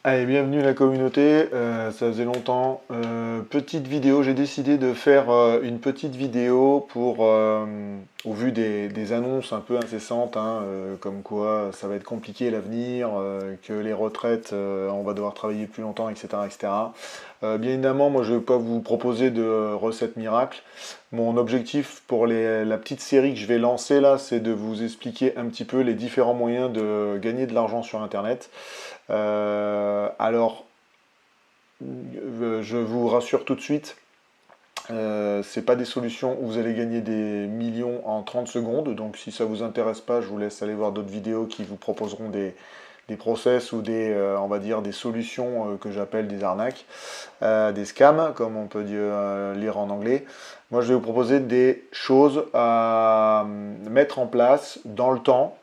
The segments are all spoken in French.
Allez, bienvenue la communauté, ça faisait longtemps. Petite vidéo, j'ai décidé de faire une petite vidéo pour, au vu des annonces un peu incessantes, hein, comme quoi ça va être compliqué l'avenir, que les retraites, on va devoir travailler plus longtemps, etc. etc. Bien évidemment, moi je ne vais pas vous proposer de recettes miracles. Mon objectif pour la petite série que je vais lancer là, c'est de vous expliquer un petit peu les différents moyens de gagner de l'argent sur Internet. Alors, je vous rassure tout de suite, c'est pas des solutions où vous allez gagner des millions en 30 secondes. Donc, si ça vous intéresse pas, je vous laisse aller voir d'autres vidéos qui vous proposeront des process ou on va dire, des solutions que j'appelle des arnaques, des scams, comme on peut dire, lire en anglais. Moi, je vais vous proposer des choses à mettre en place dans le temps.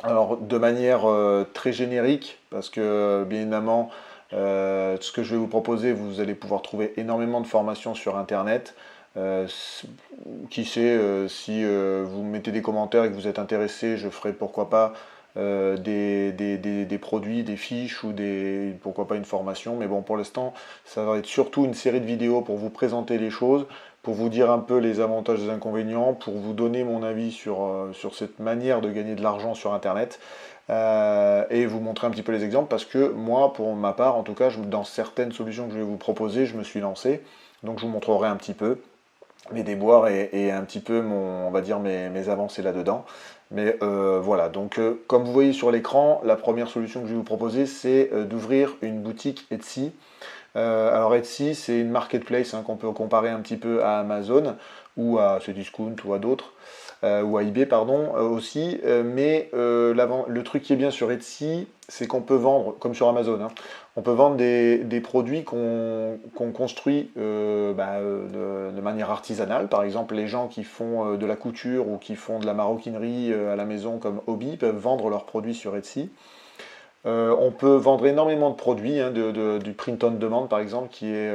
Alors, de manière très générique, parce que bien évidemment, ce que je vais vous proposer, vous allez pouvoir trouver énormément de formations sur Internet. Euh, qui sait, si vous mettez des commentaires et que vous êtes intéressé, je ferai pourquoi pas des produits, des fiches ou pourquoi pas une formation. Mais bon, pour l'instant, ça va être surtout une série de vidéos pour vous présenter les choses, pour vous dire un peu les avantages et les inconvénients, pour vous donner mon avis sur cette manière de gagner de l'argent sur Internet. Et vous montrer un petit peu les exemples parce que moi, pour ma part, en tout cas, dans certaines solutions que je vais vous proposer, je me suis lancé. Donc je vous montrerai un petit peu mes déboires et un petit peu on va dire mes avancées là-dedans. Mais voilà, donc comme vous voyez sur l'écran, la première solution que je vais vous proposer, c'est d'ouvrir une boutique Etsy. Alors Etsy, c'est une marketplace hein, qu'on peut comparer un petit peu à Amazon ou à Cdiscount ou à d'autres, ou à eBay pardon aussi. Mais le truc qui est bien sur Etsy, c'est qu'on peut vendre, comme sur Amazon, hein, on peut vendre des produits qu'on construit de manière artisanale. Par exemple, les gens qui font de la couture ou qui font de la maroquinerie à la maison comme hobby peuvent vendre leurs produits sur Etsy. On peut vendre énormément de produits, hein, du print on demand par exemple, qui est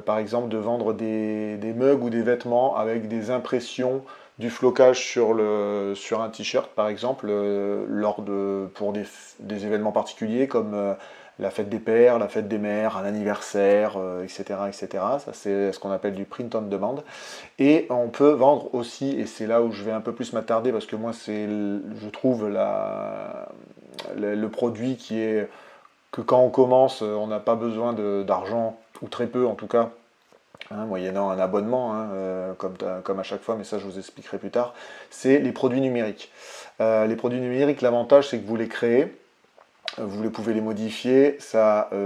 par exemple de vendre des mugs ou des vêtements avec des impressions du flocage sur un t-shirt par exemple, pour des événements particuliers comme la fête des pères, la fête des mères, un anniversaire, etc., etc. Ça c'est ce qu'on appelle du print on demand. Et on peut vendre aussi, et c'est là où je vais un peu plus m'attarder parce que moi c'est, je trouve le produit qui est que quand on commence, on n'a pas besoin d'argent, ou très peu en tout cas, hein, moyennant un abonnement, hein, comme à chaque fois, mais ça je vous expliquerai plus tard, c'est les produits numériques. Les produits numériques, l'avantage c'est que vous les créez, vous pouvez les modifier, la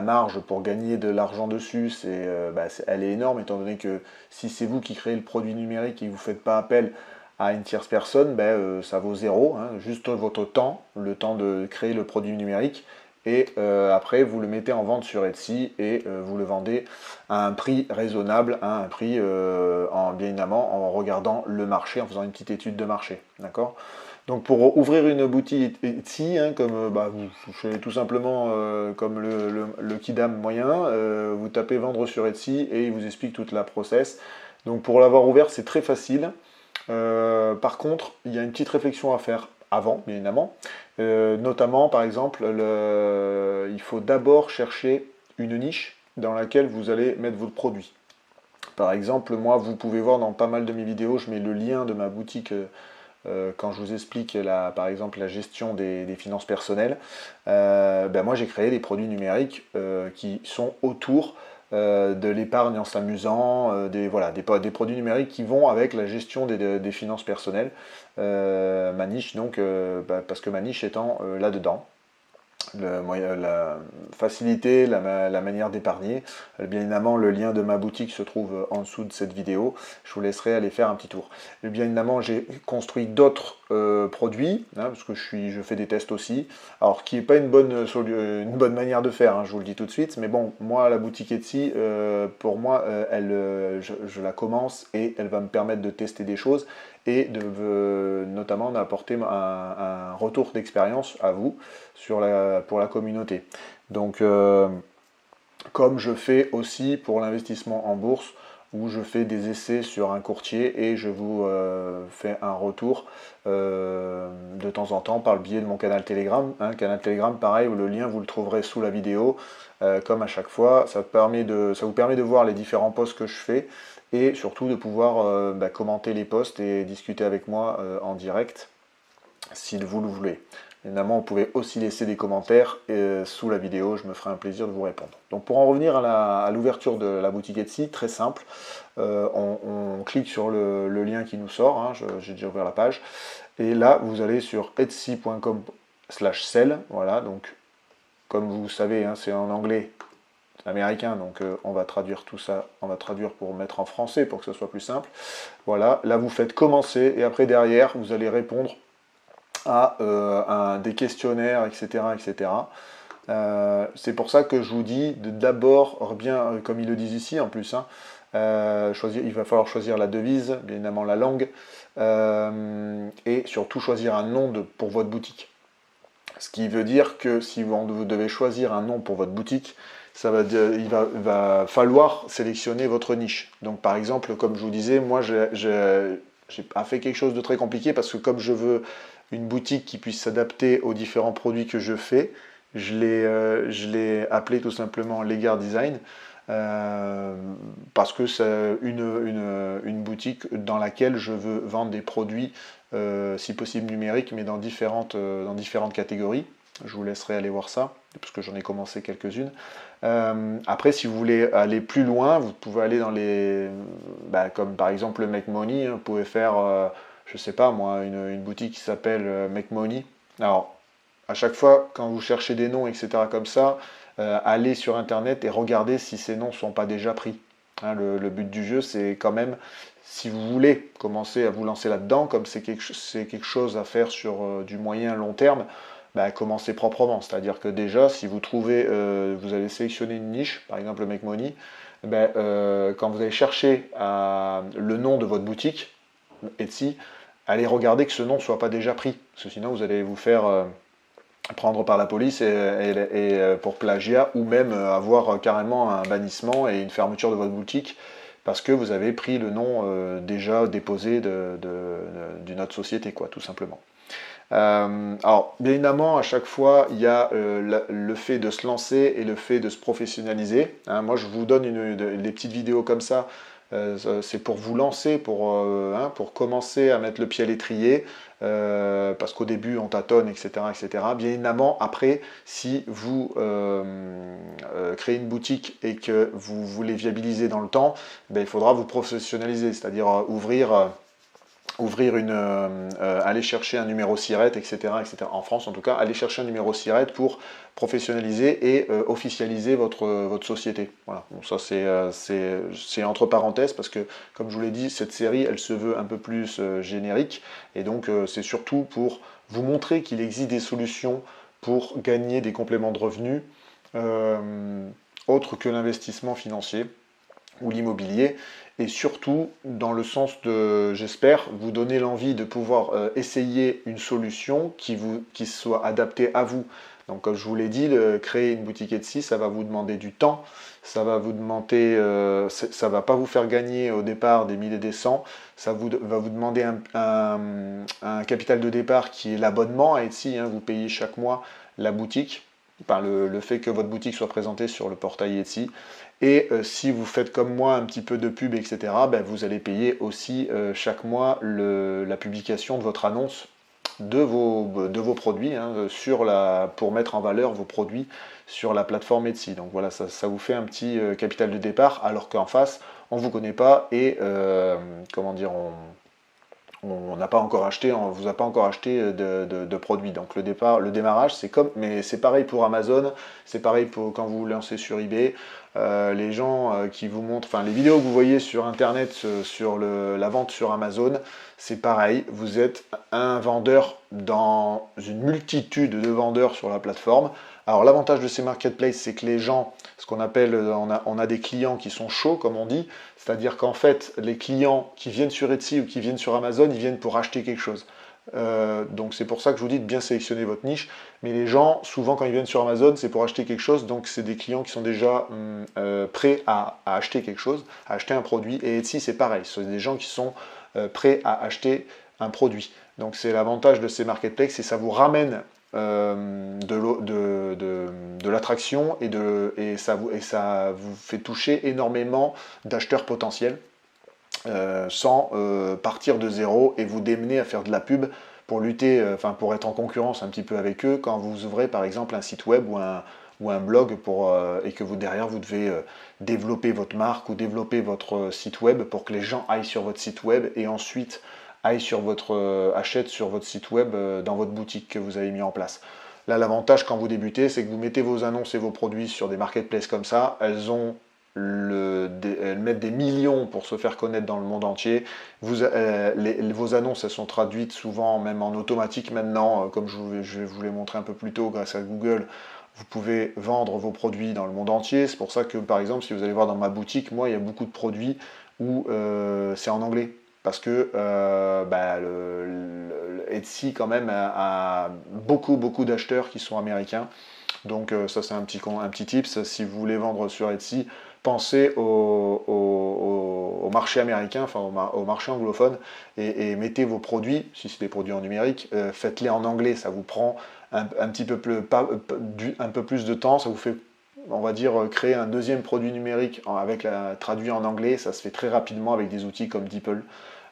marge pour gagner de l'argent dessus, elle est énorme, étant donné que si c'est vous qui créez le produit numérique et que vous ne faites pas appel à une tierce personne, ça vaut zéro, hein, juste votre temps, le temps de créer le produit numérique, et après vous le mettez en vente sur Etsy et vous le vendez à un prix raisonnable, à un prix bien évidemment en regardant le marché, en faisant une petite étude de marché, d'accord? Donc pour ouvrir une boutique Etsy, hein, comme vous faites tout simplement comme le Kidam moyen, vous tapez vendre sur Etsy et il vous explique toute la process. Donc pour l'avoir ouvert, c'est très facile. Par contre, il y a une petite réflexion à faire avant, bien évidemment. Notamment, par exemple, il faut d'abord chercher une niche dans laquelle vous allez mettre votre produit. Par exemple, moi, vous pouvez voir dans pas mal de mes vidéos, je mets le lien de ma boutique quand je vous explique par exemple la gestion des finances personnelles. Moi j'ai créé des produits numériques qui sont autour de l'épargne en s'amusant, voilà, des produits numériques qui vont avec la gestion des finances personnelles. Ma niche donc, parce que ma niche étant là-dedans. La facilité, la manière d'épargner. Bien évidemment, le lien de ma boutique se trouve en dessous de cette vidéo. Je vous laisserai aller faire un petit tour. Et bien évidemment, j'ai construit d'autres produits, hein, parce que je fais des tests aussi. Alors, qui n'est pas une bonne manière de faire, hein, je vous le dis tout de suite. Mais bon, moi, la boutique Etsy, pour moi, je la commence et elle va me permettre de tester des choses et notamment d'apporter un retour d'expérience à vous pour la communauté. Donc, comme je fais aussi pour l'investissement en bourse, où je fais des essais sur un courtier et je vous fais un retour de temps en temps par le biais de mon canal Telegram. Canal Telegram, pareil, le lien vous le trouverez sous la vidéo. Comme à chaque fois, ça vous permet de voir les différents posts que je fais et surtout de pouvoir commenter les posts et discuter avec moi en direct si vous le voulez. Évidemment, vous pouvez aussi laisser des commentaires sous la vidéo, je me ferai un plaisir de vous répondre. Donc pour en revenir à l'ouverture de la boutique Etsy, très simple, on clique sur le lien qui nous sort, hein, j'ai déjà ouvert la page, et là vous allez sur etsy.com/sell, voilà, donc comme vous savez, hein, c'est en anglais américain, donc on va traduire tout ça, on va traduire pour mettre en français pour que ce soit plus simple. Voilà, là vous faites commencer, et après derrière, vous allez répondre à des questionnaires, etc. etc. C'est pour ça que je vous dis de d'abord, bien comme ils le disent ici en plus, hein, il va falloir choisir la devise, bien évidemment la langue, et surtout choisir un nom pour votre boutique. Ce qui veut dire que si vous devez choisir un nom pour votre boutique, il va falloir sélectionner votre niche. Donc par exemple, comme je vous disais, moi j'ai pas fait quelque chose de très compliqué parce que comme je veux une boutique qui puisse s'adapter aux différents produits que je fais, je l'ai appelé tout simplement Legard Design. Parce que c'est une boutique dans laquelle je veux vendre des produits, si possible numériques, mais dans différentes catégories. Je vous laisserai aller voir ça, parce que j'en ai commencé quelques-unes. Après, si vous voulez aller plus loin, vous pouvez aller dans comme par exemple le Make Money, hein, vous pouvez faire, je sais pas moi, une boutique qui s'appelle Make Money. Alors, à chaque fois, quand vous cherchez des noms, etc. comme ça, allez sur Internet et regardez si ces noms ne sont pas déjà pris. Hein, le but du jeu, c'est quand même, si vous voulez commencer à vous lancer là-dedans, comme c'est quelque chose à faire sur du moyen long terme, commencez proprement. C'est-à-dire que déjà, si vous trouvez, vous avez sélectionné une niche, par exemple le Make Money, quand vous allez chercher le nom de votre boutique, Etsy, allez regarder que ce nom ne soit pas déjà pris. Parce que sinon, vous allez vous faire prendre par la police pour plagiat ou même avoir carrément un bannissement et une fermeture de votre boutique parce que vous avez pris le nom déjà déposé d'une autre société, quoi, tout simplement. Alors, bien évidemment, à chaque fois, il y a le fait de se lancer et le fait de se professionnaliser. Hein, moi, je vous donne des petites vidéos comme ça. C'est pour vous lancer, pour commencer à mettre le pied à l'étrier, parce qu'au début, on tâtonne, etc., etc. Bien évidemment, après, si vous créez une boutique et que vous voulez viabiliser dans le temps, il faudra vous professionnaliser, c'est-à-dire aller chercher un numéro SIRET, etc., etc. En France, en tout cas, aller chercher un numéro SIRET pour professionnaliser et officialiser votre société. Voilà. Bon, ça, c'est entre parenthèses parce que, comme je vous l'ai dit, cette série, elle se veut un peu plus générique. Et donc, c'est surtout pour vous montrer qu'il existe des solutions pour gagner des compléments de revenus autres que l'investissement financier ou l'immobilier, et surtout dans le sens de, j'espère, vous donner l'envie de pouvoir essayer une solution qui soit adaptée à vous. Donc comme je vous l'ai dit, créer une boutique Etsy, ça va vous demander du temps, ça va vous demander, ça va pas vous faire gagner au départ des 1000 et des 100, ça va vous demander un capital de départ qui est l'abonnement à Etsy, hein, vous payez chaque mois la boutique, par le fait que votre boutique soit présentée sur le portail Etsy. Et si vous faites comme moi un petit peu de pub, etc., vous allez payer aussi chaque mois la publication de votre annonce de vos produits, hein, pour mettre en valeur vos produits sur la plateforme Etsy. Donc voilà, ça vous fait un petit capital de départ, alors qu'en face, on ne vous connaît pas et comment dire, on n'a pas encore acheté, on vous a pas encore acheté de produits. Donc le démarrage, mais c'est pareil pour Amazon, c'est pareil pour quand vous vous lancez sur eBay. Les gens qui vous montrent, enfin les vidéos que vous voyez sur internet sur la vente sur Amazon, c'est pareil. Vous êtes un vendeur dans une multitude de vendeurs sur la plateforme. Alors l'avantage de ces marketplaces, c'est que les gens, ce qu'on appelle, on a des clients qui sont chauds, comme on dit, c'est-à-dire qu'en fait, les clients qui viennent sur Etsy ou qui viennent sur Amazon, ils viennent pour acheter quelque chose. Donc c'est pour ça que je vous dis de bien sélectionner votre niche. Mais les gens, souvent quand ils viennent sur Amazon, c'est pour acheter quelque chose. Donc c'est des clients qui sont déjà prêts à acheter quelque chose, à acheter un produit. Et Etsy, c'est pareil. Ce sont des gens qui sont prêts à acheter un produit. Donc c'est l'avantage de ces marketplaces, c'est que ça vous ramène de l'attraction et ça vous fait toucher énormément d'acheteurs potentiels sans partir de zéro et vous démener à faire de la pub pour lutter, pour être en concurrence un petit peu avec eux quand vous ouvrez par exemple un site web ou un blog et que derrière vous devez développer votre marque ou développer votre site web pour que les gens aillent sur votre site web et ensuite achètent sur votre site web dans votre boutique que vous avez mis en place. Là, l'avantage quand vous débutez, c'est que vous mettez vos annonces et vos produits sur des marketplaces comme ça, elles mettent des millions pour se faire connaître dans le monde entier. Vos annonces, elles sont traduites souvent même en automatique maintenant, comme je vous l'ai montré un peu plus tôt grâce à Google. Vous pouvez vendre vos produits dans le monde entier. C'est pour ça que, par exemple, si vous allez voir dans ma boutique, moi, il y a beaucoup de produits où c'est en anglais. Parce que Etsy, quand même, a beaucoup d'acheteurs qui sont américains. Donc ça, c'est un petit tips. Si vous voulez vendre sur Etsy, pensez au marché américain, enfin au marché anglophone, et mettez vos produits, si c'est des produits en numérique, faites-les en anglais. Ça vous prend un petit peu un peu plus de temps. Ça vous fait, on va dire, créer un deuxième produit numérique traduit en anglais. Ça se fait très rapidement avec des outils comme DeepL.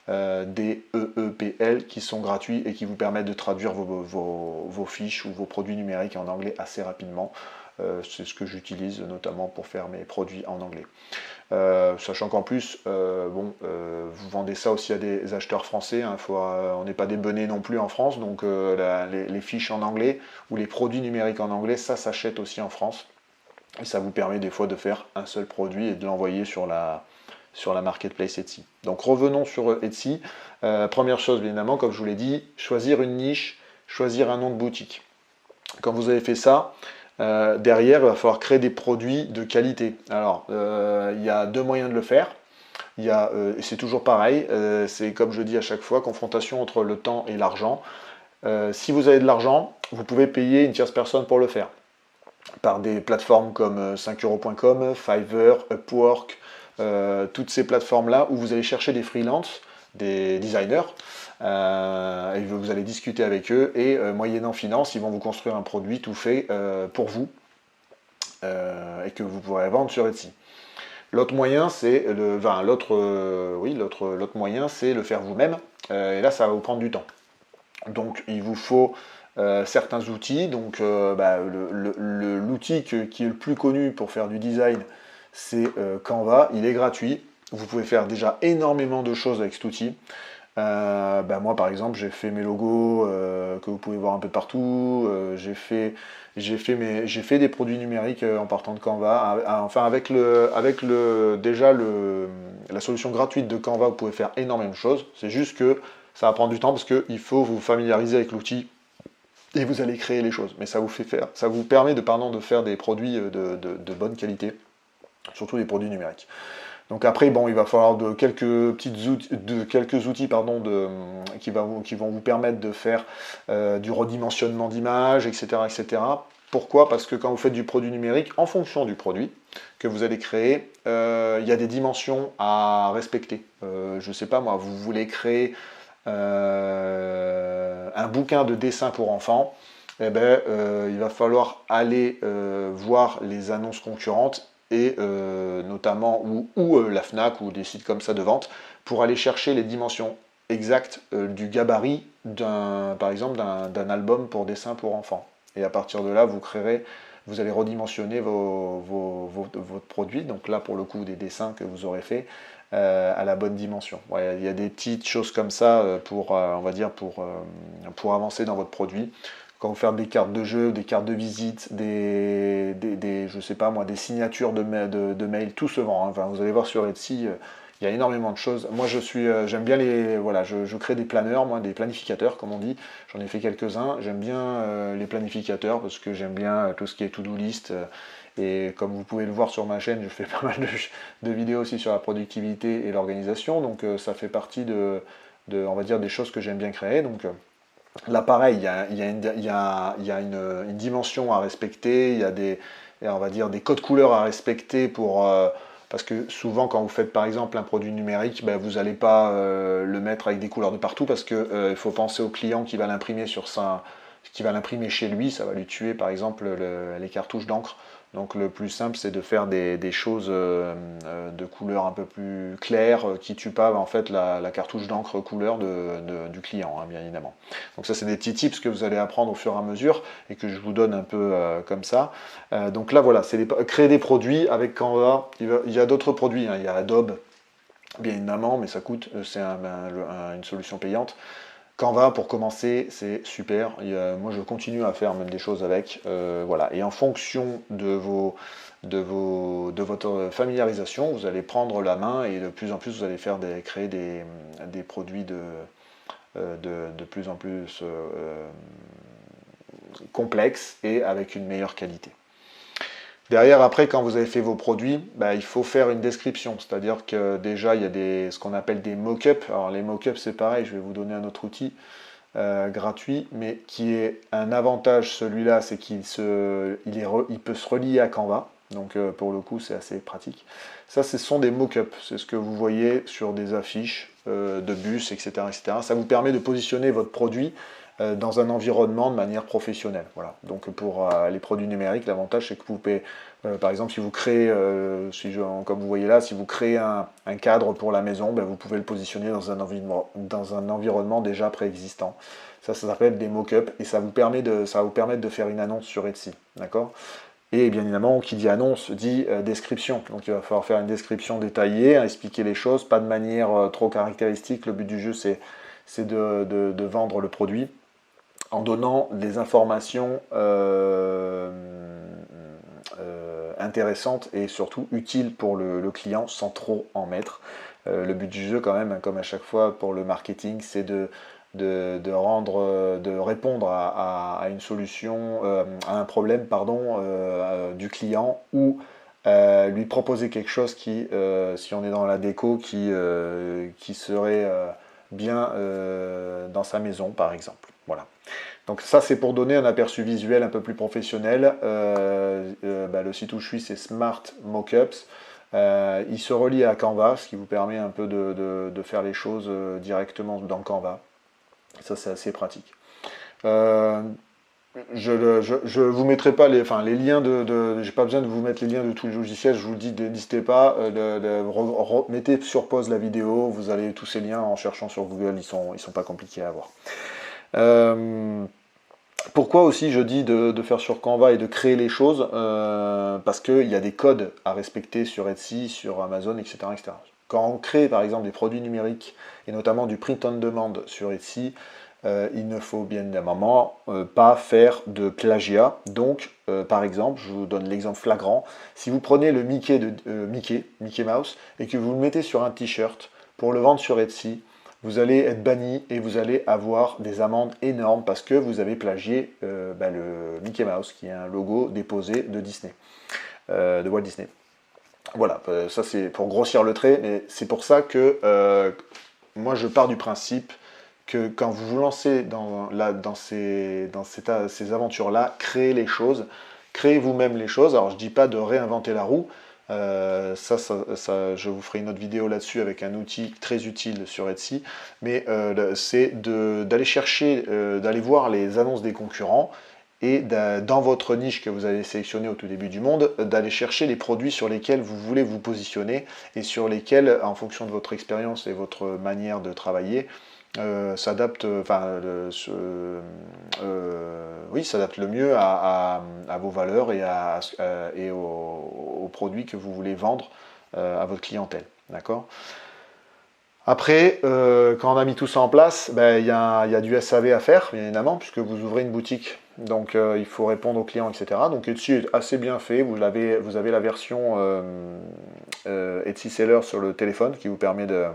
DEEPL qui sont gratuits et qui vous permettent de traduire vos fiches ou vos produits numériques en anglais assez rapidement. C'est ce que j'utilise notamment pour faire mes produits en anglais. Sachant qu'en plus, vous vendez ça aussi à des acheteurs français, hein, on n'est pas des benets non plus en France, donc les fiches en anglais ou les produits numériques en anglais, ça s'achète aussi en France. Et ça vous permet des fois de faire un seul produit et de l'envoyer sur la marketplace Etsy. Donc revenons sur Etsy. Première chose, évidemment, comme je vous l'ai dit, choisir une niche, choisir un nom de boutique. Quand vous avez fait ça, derrière, il va falloir créer des produits de qualité. Alors, il y a deux moyens de le faire. C'est toujours pareil, c'est comme je dis à chaque fois, confrontation entre le temps et l'argent. Si vous avez de l'argent, vous pouvez payer une tierce personne pour le faire. Par des plateformes comme 5euros.com, Fiverr, Upwork, toutes ces plateformes-là où vous allez chercher des freelances, des designers, et vous allez discuter avec eux et moyennant finance, ils vont vous construire un produit tout fait pour vous et que vous pourrez vendre sur Etsy. L'autre moyen, c'est l'autre moyen, c'est le faire vous-même. Et là, ça va vous prendre du temps. Donc, il vous faut certains outils. Donc, l'outil qui est le plus connu pour faire du design, c'est Canva. Il est gratuit. Vous pouvez faire déjà énormément de choses avec cet outil. Moi, par exemple, j'ai fait mes logos que vous pouvez voir un peu partout. J'ai fait des produits numériques en partant de Canva. Avec la solution gratuite de Canva, vous pouvez faire énormément de choses. C'est juste que ça va prendre du temps parce qu'il faut vous familiariser avec l'outil et vous allez créer les choses. Mais ça vous permet de faire des produits de bonne qualité, surtout des produits numériques. Donc après, il va falloir quelques outils qui vont vous permettre de faire du redimensionnement d'images, etc., etc. Pourquoi? Parce que quand vous faites du produit numérique, en fonction du produit que vous allez créer, il y a des dimensions à respecter. Je ne sais pas moi, vous voulez créer un bouquin de dessin pour enfants, il va falloir aller voir les annonces concurrentes et notamment la Fnac ou des sites comme ça de vente pour aller chercher les dimensions exactes du gabarit par exemple d'un album pour dessin pour enfants. Et à partir de là, vous allez redimensionner votre produit, donc là pour le coup des dessins que vous aurez fait à la bonne dimension. Il y a des petites choses comme ça pour avancer dans votre produit. Quand vous faites des cartes de jeu, des cartes de visite, je sais pas moi, des signatures de mail, tout se vend. Hein. Enfin, vous allez voir sur Etsy, il y a énormément de choses. Moi, j'aime bien je crée des planeurs, moi, des planificateurs, comme on dit. J'en ai fait quelques-uns. J'aime bien les planificateurs parce que j'aime bien tout ce qui est to-do list. Et comme vous pouvez le voir sur ma chaîne, je fais pas mal de vidéos aussi sur la productivité et l'organisation. Donc, ça fait partie on va dire, des choses que j'aime bien créer. Donc, Là, pareil, il y a une dimension à respecter, il y a on va dire, des codes couleurs à respecter parce que souvent, quand vous faites par exemple un produit numérique, ben, vous n'allez pas le mettre avec des couleurs de partout parce qu'il il faut penser au client qui va l'imprimer qui va l'imprimer chez lui, ça va lui tuer par exemple les cartouches d'encre. Donc le plus simple, c'est de faire des choses de couleur un peu plus claires qui tuent pas en fait la cartouche d'encre couleur du client, hein, bien évidemment. Donc ça, c'est des petits tips que vous allez apprendre au fur et à mesure et que je vous donne un peu comme ça. Donc là, voilà, c'est créer des produits avec Canva. Il y a d'autres produits, hein. Il y a Adobe, bien évidemment, mais ça coûte, c'est une solution payante. Canva, pour commencer, c'est super. Moi, je continue à faire même des choses avec. Voilà. Et en fonction de votre familiarisation, vous allez prendre la main et de plus en plus, vous allez créer des produits de plus en plus complexes et avec une meilleure qualité. Derrière, après, quand vous avez fait vos produits, bah, il faut faire une description. C'est-à-dire que déjà, il y a ce qu'on appelle des mock-ups. Alors les mock-ups, c'est pareil, je vais vous donner un autre outil gratuit, mais qui est un avantage, celui-là, c'est il peut se relier à Canva. Donc pour le coup, c'est assez pratique. Ça, ce sont des mock-ups. C'est ce que vous voyez sur des affiches de bus, etc., etc. Ça vous permet de positionner votre produit dans un environnement de manière professionnelle. Voilà. Donc pour les produits numériques, l'avantage c'est que vous pouvez, par exemple, si vous créez, comme vous voyez là, si vous créez un cadre pour la maison, ben, vous pouvez le positionner dans un environnement déjà préexistant. Ça s'appelle des mock-ups et ça va vous permettre de faire une annonce sur Etsy. D'accord? Et bien évidemment, qui dit annonce dit description. Donc il va falloir faire une description détaillée, expliquer les choses, pas de manière trop caractéristique. Le but du jeu, c'est de vendre le produit en donnant des informations intéressantes et surtout utiles pour le client sans trop en mettre. Le but du jeu quand même, hein, comme à chaque fois pour le marketing, c'est de répondre à une solution, à un problème pardon, du client ou lui proposer quelque chose qui, si on est dans la déco, qui serait bien dans sa maison par exemple. Voilà. Donc ça, c'est pour donner un aperçu visuel un peu plus professionnel. Bah, le site où je suis, c'est Smart Mockups. Il se relie à Canva, ce qui vous permet un peu de faire les choses directement dans Canva. Ça, c'est assez pratique. Euh, je vous mettrai pas les liens j'ai pas besoin de vous mettre les liens de tous les logiciels. Je vous dis, n'hésitez pas, mettez sur pause la vidéo. Vous avez tous ces liens en cherchant sur Google. Ils sont pas compliqués à avoir. Pourquoi aussi je dis de faire sur Canva et de créer les choses parce qu'il y a des codes à respecter sur Etsy, sur Amazon, etc., etc. Quand on crée par exemple des produits numériques et notamment du print on demand sur Etsy, il ne faut bien évidemment pas faire de plagiat. Donc, par exemple, je vous donne l'exemple flagrant, si vous prenez le Mickey Mouse, et que vous le mettez sur un t-shirt pour le vendre sur Etsy, vous allez être banni et vous allez avoir des amendes énormes parce que vous avez plagié le Mickey Mouse, qui est un logo déposé de Disney, de Walt Disney. Voilà, ça c'est pour grossir le trait, mais c'est pour ça que moi je pars du principe que quand vous vous lancez dans ces aventures-là, créez les choses, créez vous-même les choses. Alors je ne dis pas de réinventer la roue, je vous ferai une autre vidéo là-dessus avec un outil très utile sur Etsy, mais c'est d'aller chercher, d'aller voir les annonces des concurrents et dans votre niche que vous avez sélectionnée au tout début du monde, d'aller chercher les produits sur lesquels vous voulez vous positionner et sur lesquels, en fonction de votre expérience et votre manière de travailler, s'adapte, oui, s'adapte le mieux à vos valeurs et aux produits que vous voulez vendre à votre clientèle. D'accord? Après, quand on a mis tout ça en place, ben, il y a du SAV à faire, bien évidemment, puisque vous ouvrez une boutique. Donc il faut répondre aux clients, etc. Donc Etsy est assez bien fait. Vous avez la version Etsy Seller sur le téléphone qui vous permet de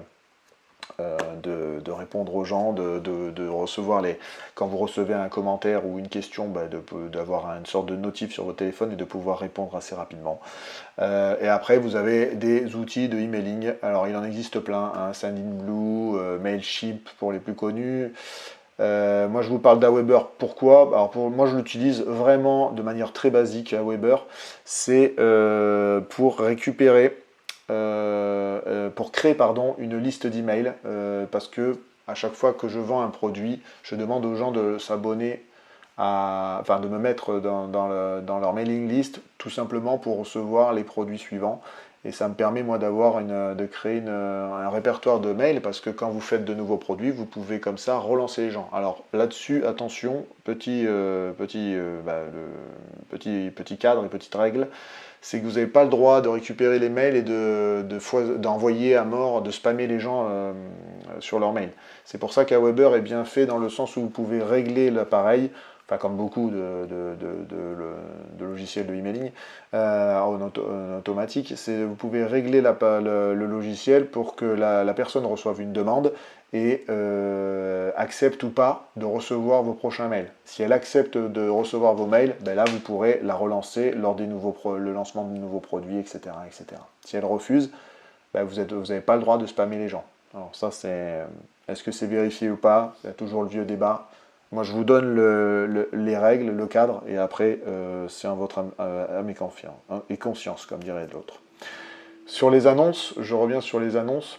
répondre aux gens, de recevoir quand vous recevez un commentaire ou une question, bah, d'avoir une sorte de notif sur votre téléphone et de pouvoir répondre assez rapidement. Et après, vous avez des outils de emailing. Alors, il en existe plein, hein, Sendinblue, Mailchimp pour les plus connus. Moi, je vous parle d'Aweber. Pourquoi? Alors, moi, je l'utilise vraiment de manière très basique, Aweber. C'est pour récupérer, pour créer, pardon, une liste d'emails. Parce que à chaque fois que je vends un produit, je demande aux gens de s'abonner enfin, de me mettre dans leur mailing list, tout simplement pour recevoir les produits suivants. Et ça me permet, moi, de créer un répertoire de mails, parce que quand vous faites de nouveaux produits, vous pouvez comme ça relancer les gens. Alors là-dessus, attention, petit cadre et petite règle, c'est que vous n'avez pas le droit de récupérer les mails et d'envoyer à mort, de spammer les gens sur leur mail. C'est pour ça qu'Aweber est bien fait dans le sens où vous pouvez régler l'appareil, enfin comme beaucoup de logiciels de emailing en automatique, vous pouvez régler le logiciel pour que la personne reçoive une demande et accepte ou pas de recevoir vos prochains mails. Si elle accepte de recevoir vos mails, ben là vous pourrez la relancer lors le lancement de nouveaux produits, etc., etc. Si elle refuse, ben vous n'avez pas le droit de spammer les gens. Alors ça, est-ce que c'est vérifié ou pas? Il y a toujours le vieux débat. Moi, je vous donne les règles, le cadre, et après, c'est en votre âme et conscience, comme dirait l'autre. Sur les annonces, je reviens sur les annonces.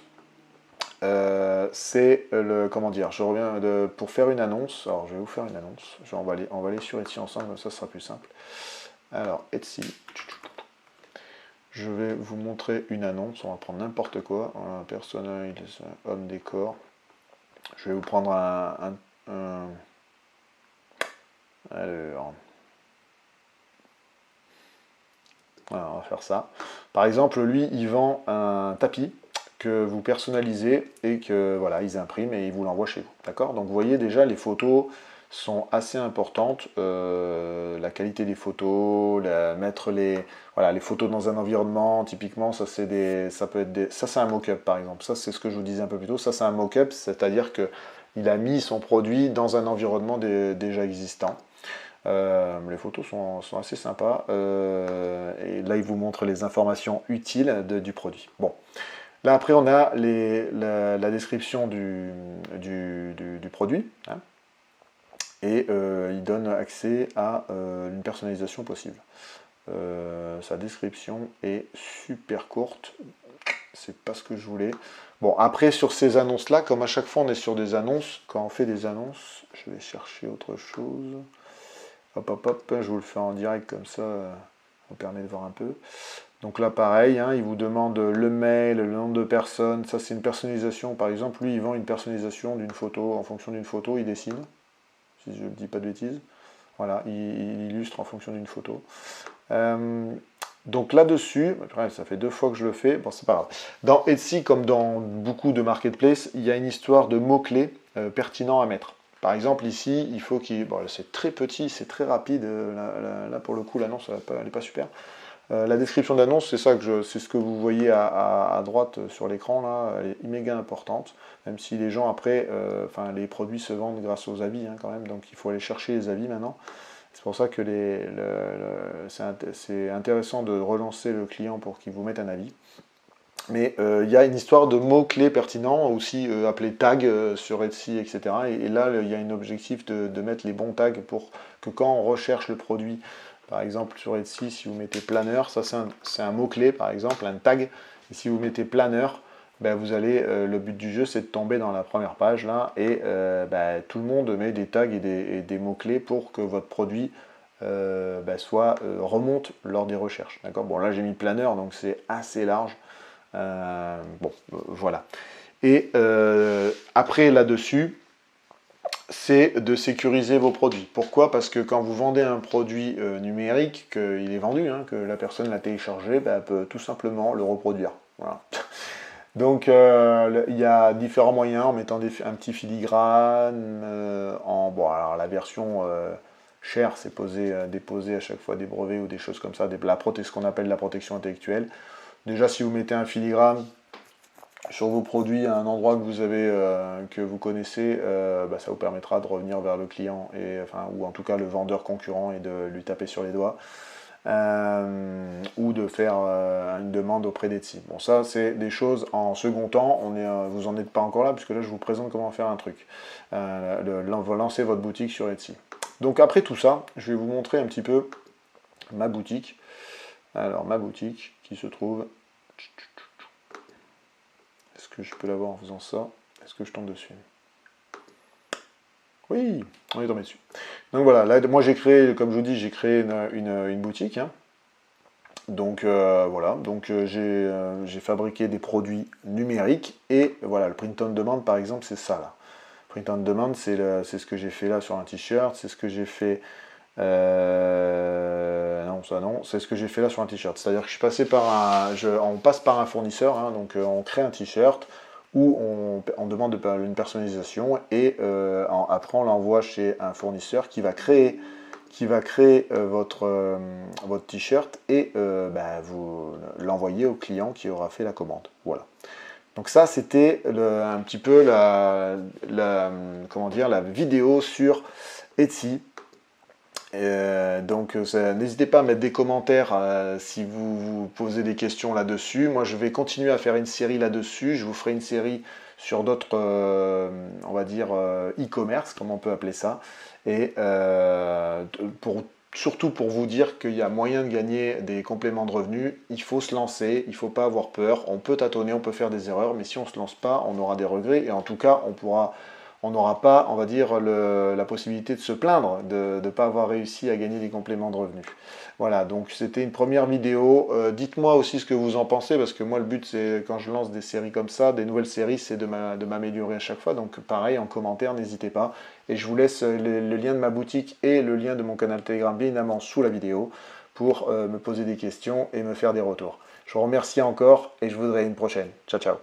Comment dire, je reviens pour faire une annonce. Alors, je vais vous faire une annonce. On va aller sur Etsy ensemble, comme ça sera plus simple. Alors, Etsy. Je vais vous montrer une annonce. On va prendre n'importe quoi. Un personnage, homme décor. Je vais vous prendre alors, voilà, on va faire ça. Par exemple, lui, il vend un tapis que vous personnalisez et que voilà, ils impriment et ils vous l'envoient chez vous. D'accord? Donc vous voyez déjà, les photos sont assez importantes. La qualité des photos, mettre les photos dans un environnement, typiquement, ça c'est un mock-up par exemple. Ça, c'est ce que je vous disais un peu plus tôt. Ça, c'est un mock-up, c'est-à-dire que il a mis son produit dans un environnement déjà existant. Les photos sont assez sympas. Et là, il vous montre les informations utiles du produit. Bon. Là, après, on a la description du produit. Hein, et il donne accès à une personnalisation possible. Sa description est super courte. C'est pas ce que je voulais. Bon, après, sur ces annonces-là, comme à chaque fois, on est sur des annonces. Quand on fait des annonces, je vais chercher autre chose. Hop, hop, hop, je vous le fais en direct comme ça vous permet de voir un peu. Donc là, pareil, hein, il vous demande le mail, le nombre de personnes. Ça, c'est une personnalisation. Par exemple, lui, il vend une personnalisation d'une photo. En fonction d'une photo, il dessine. Si je ne dis pas de bêtises. Voilà, il illustre en fonction d'une photo. Donc là-dessus, ça fait 2 fois que je le fais. Bon, c'est pas grave. Dans Etsy, comme dans beaucoup de marketplaces, il y a une histoire de mots-clés pertinents à mettre. Par exemple, ici, il faut c'est très petit, c'est très rapide. Là, pour le coup, l'annonce, elle n'est pas super. La description d'annonce, c'est ce que vous voyez à droite sur l'écran, là, elle est méga importante, même si les gens après, les produits se vendent grâce aux avis quand même, donc il faut aller chercher les avis maintenant. C'est pour ça que c'est intéressant de relancer le client pour qu'il vous mette un avis. Mais il y a une histoire de mots-clés pertinents, aussi appelés tags sur Etsy, etc. Et là, il y a un objectif de mettre les bons tags pour que quand on recherche le produit, par exemple sur Etsy, si vous mettez planeur, ça c'est un mot-clé par exemple, un tag. Et si vous mettez planeur, ben vous allez, le but du jeu c'est de tomber dans la première page là, et tout le monde met des tags et des mots-clés pour que votre produit remonte lors des recherches. D'accord. Bon, là j'ai mis planeur, donc c'est assez large. Voilà. Et après là-dessus, c'est de sécuriser vos produits. Pourquoi? Parce que quand vous vendez un produit numérique, qu'il est vendu, que la personne l'a téléchargé, elle peut tout simplement le reproduire. Voilà. Donc il y a différents moyens en mettant un petit filigrane. Alors la version chère, c'est déposer à chaque fois des brevets ou des choses comme ça, ce qu'on appelle la protection intellectuelle. Déjà, si vous mettez un filigrane sur vos produits à un endroit que vous connaissez, ça vous permettra de revenir vers le client, ou en tout cas le vendeur concurrent, et de lui taper sur les doigts. ou de faire une demande auprès d'Etsy. Bon, ça, c'est des choses en second temps. Vous n'en êtes pas encore là, puisque là, je vous présente comment faire un truc. Lancer votre boutique sur Etsy. Donc, après tout ça, je vais vous montrer un petit peu ma boutique. Alors, ma boutique qui se trouve... Est-ce que je peux l'avoir en faisant ça? Est-ce que je tombe dessus? Oui, on est tombé dessus. Donc voilà, là, moi j'ai créé, comme je vous dis, j'ai créé une boutique. Hein. Donc voilà, donc j'ai fabriqué des produits numériques et voilà, le print on demand par exemple, c'est ça là. Print on demand, c'est ce que j'ai fait là sur un t-shirt, c'est ce que j'ai fait. Non, ça non, c'est ce que j'ai fait là sur un t-shirt. C'est-à-dire que je suis passé par on passe par un fournisseur, hein, donc on crée un t-shirt où on demande une personnalisation et après on l'envoie chez un fournisseur qui va créer votre t-shirt et vous l'envoyez au client qui aura fait la commande. Voilà. Donc ça, c'était un petit peu comment dire, la vidéo sur Etsy. Donc n'hésitez pas à mettre des commentaires si vous posez des questions là-dessus. Moi, je vais continuer à faire une série là-dessus. Je vous ferai une série sur d'autres, on va dire, e-commerce, comme on peut appeler ça. Et surtout pour vous dire qu'il y a moyen de gagner des compléments de revenus, il faut se lancer, il ne faut pas avoir peur. On peut tâtonner, on peut faire des erreurs, mais si on ne se lance pas, on aura des regrets. Et en tout cas, on n'aura pas, on va dire, la possibilité de se plaindre de ne pas avoir réussi à gagner des compléments de revenus. Voilà, donc c'était une première vidéo. Dites-moi aussi ce que vous en pensez, parce que moi, le but, c'est quand je lance des séries comme ça, des nouvelles séries, c'est de m'améliorer à chaque fois. Donc pareil, en commentaire, n'hésitez pas. Et je vous laisse le lien de ma boutique et le lien de mon canal Telegram, bien évidemment, sous la vidéo, pour me poser des questions et me faire des retours. Je vous remercie encore et je vous dirai à une prochaine. Ciao, ciao.